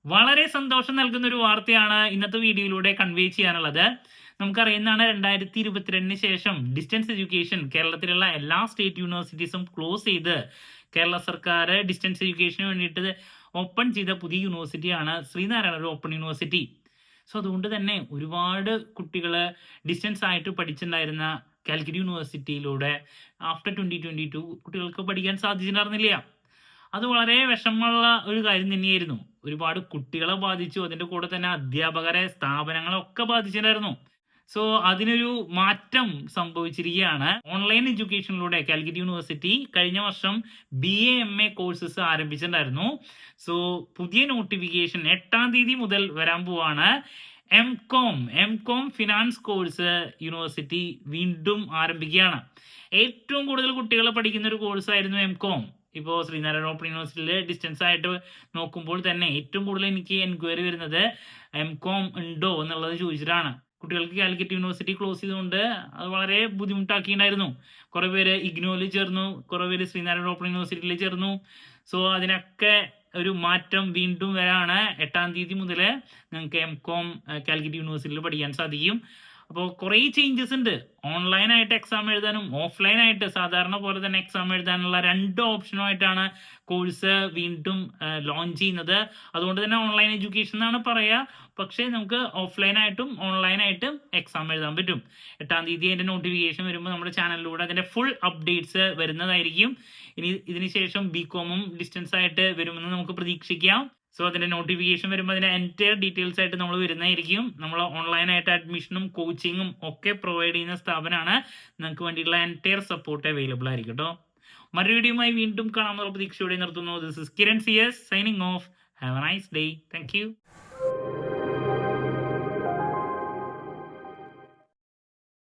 വളരെ സന്തോഷം നൽകുന്ന ഒരു വാർത്തയാണ് ഇന്നത്തെ വീഡിയോയിലൂടെ കൺവേ ചെയ്യാനുള്ളത്. നമുക്കറിയുന്നതാണ് 2022 ശേഷം ഡിസ്റ്റൻസ് എഡ്യൂക്കേഷൻ കേരളത്തിലുള്ള എല്ലാ സ്റ്റേറ്റ് യൂണിവേഴ്സിറ്റീസും ക്ലോസ് ചെയ്ത് കേരള സർക്കാർ ഡിസ്റ്റൻസ് എഡ്യൂക്കേഷന് വേണ്ടിയിട്ട് ഓപ്പൺ ചെയ്ത പുതിയ യൂണിവേഴ്സിറ്റിയാണ് ശ്രീനാരായണ ഓപ്പൺ യൂണിവേഴ്സിറ്റി. സോ അതുകൊണ്ട് തന്നെ ഒരുപാട് കുട്ടികൾ ഡിസ്റ്റൻസ് ആയിട്ട് പഠിച്ചിട്ടുണ്ടായിരുന്ന കാലിക്കറ്റ് യൂണിവേഴ്സിറ്റിയിലൂടെ ആഫ്റ്റർ 2022 കുട്ടികൾക്ക് പഠിക്കാൻ സാധിച്ചിട്ടുണ്ടായിരുന്നില്ല. അത് വളരെ വിഷമമുള്ള ഒരു കാര്യം തന്നെയായിരുന്നു. ഒരുപാട് കുട്ടികളെ ബാധിച്ചു. അതിന്റെ കൂടെ തന്നെ അധ്യാപകരെ, സ്ഥാപനങ്ങളൊക്കെ ബാധിച്ചിട്ടുണ്ടായിരുന്നു. സോ അതിനൊരു മാറ്റം സംഭവിച്ചിരിക്കുകയാണ്. ഓൺലൈൻ എഡ്യൂക്കേഷനിലൂടെ കാലിക്കറ്റ് യൂണിവേഴ്സിറ്റി കഴിഞ്ഞ വർഷം BA MA കോഴ്സസ് ആരംഭിച്ചിട്ടുണ്ടായിരുന്നു. സോ പുതിയ നോട്ടിഫിക്കേഷൻ 8-ാം തീയതി മുതൽ വരാൻ പോവാണ്. എം.കോം ഫിനാൻസ് കോഴ്സ് യൂണിവേഴ്സിറ്റി വീണ്ടും ആരംഭിക്കുകയാണ്. ഏറ്റവും കൂടുതൽ കുട്ടികൾ പഠിക്കുന്ന ഒരു കോഴ്സായിരുന്നു എം.കോം. ഇപ്പോൾ ശ്രീനാരായണ ഓപ്പൺ യൂണിവേഴ്സിറ്റിയിൽ ഡിസ്റ്റൻസ് ആയിട്ട് നോക്കുമ്പോൾ തന്നെ ഏറ്റവും കൂടുതൽ എനിക്ക് എൻക്വയറി വരുന്നത് എം.കോം ഉണ്ടോ എന്നുള്ളത് ചോദിച്ചിട്ടാണ്. കുട്ടികൾക്ക് കാലിക്കറ്റ് യൂണിവേഴ്സിറ്റി ക്ലോസ് ചെയ്തുകൊണ്ട് അത് വളരെ ബുദ്ധിമുട്ടാക്കിയിട്ടുണ്ടായിരുന്നു. കുറേ പേര് ഇഗ്നോയിൽ ചേർന്നു, കുറേ പേര് ശ്രീനാരായണ ഓപ്പൺ യൂണിവേഴ്സിറ്റിയിൽ ചേർന്നു. സോ അതിനൊക്കെ ഒരു മാറ്റം വീണ്ടും വരാണ്. 8-ാം തീയതി മുതൽ നിങ്ങൾക്ക് എം.കോം കാലിക്കറ്റ് യൂണിവേഴ്സിറ്റിയിൽ പഠിക്കാൻ സാധിക്കും. അപ്പോൾ കുറേ ചേഞ്ചസ് ഉണ്ട്. ഓൺലൈനായിട്ട് എക്സാം എഴുതാനും ഓഫ്ലൈനായിട്ട് സാധാരണ പോലെ തന്നെ എക്സാം എഴുതാനുള്ള 2 ഓപ്ഷനുമായിട്ടാണ് കോഴ്സ് വീണ്ടും ലോഞ്ച് ചെയ്യുന്നത്. അതുകൊണ്ട് തന്നെ ഓൺലൈൻ എഡ്യൂക്കേഷൻ എന്നാണ് പറയുക. പക്ഷേ നമുക്ക് ഓഫ്ലൈനായിട്ടും ഓൺലൈനായിട്ടും എക്സാം എഴുതാൻ പറ്റും. 8-ാം തീയതി അതിൻ്റെ നോട്ടിഫിക്കേഷൻ വരുമ്പോൾ നമ്മുടെ ചാനലിലൂടെ അതിൻ്റെ ഫുൾ അപ്ഡേറ്റ്സ് വരുന്നതായിരിക്കും. ഇതിന് ശേഷം BComഉം ഡിസ്റ്റൻസ് ആയിട്ട് വരുമെന്ന് നമുക്ക് പ്രതീക്ഷിക്കാം. സോ അതിൻ്റെ നോട്ടിഫിക്കേഷൻ വരുമ്പോൾ അതിൻ്റെ എൻറ്റയർ ഡീറ്റെയിൽസ് ആയിട്ട് നമ്മൾ വരുന്നതായിരിക്കും. നമ്മൾ ഓൺലൈനായിട്ട് അഡ്മിഷനും കോച്ചിങ്ങും ഒക്കെ പ്രൊവൈഡ് ചെയ്യുന്ന സ്ഥാപനമാണ്. നിങ്ങൾക്ക് വേണ്ടിയിട്ടുള്ള എൻറ്റയർ സപ്പോർട്ട് അവൈലബിൾ ആയിരിക്കും കേട്ടോ. മറ്റൊരു വീഡിയോയുമായി വീണ്ടും കാണാമെന്നുള്ള പ്രതീക്ഷയോടെ നിർത്തുന്നു. This is Kiran CS signing off. Have a nice day. Thank U.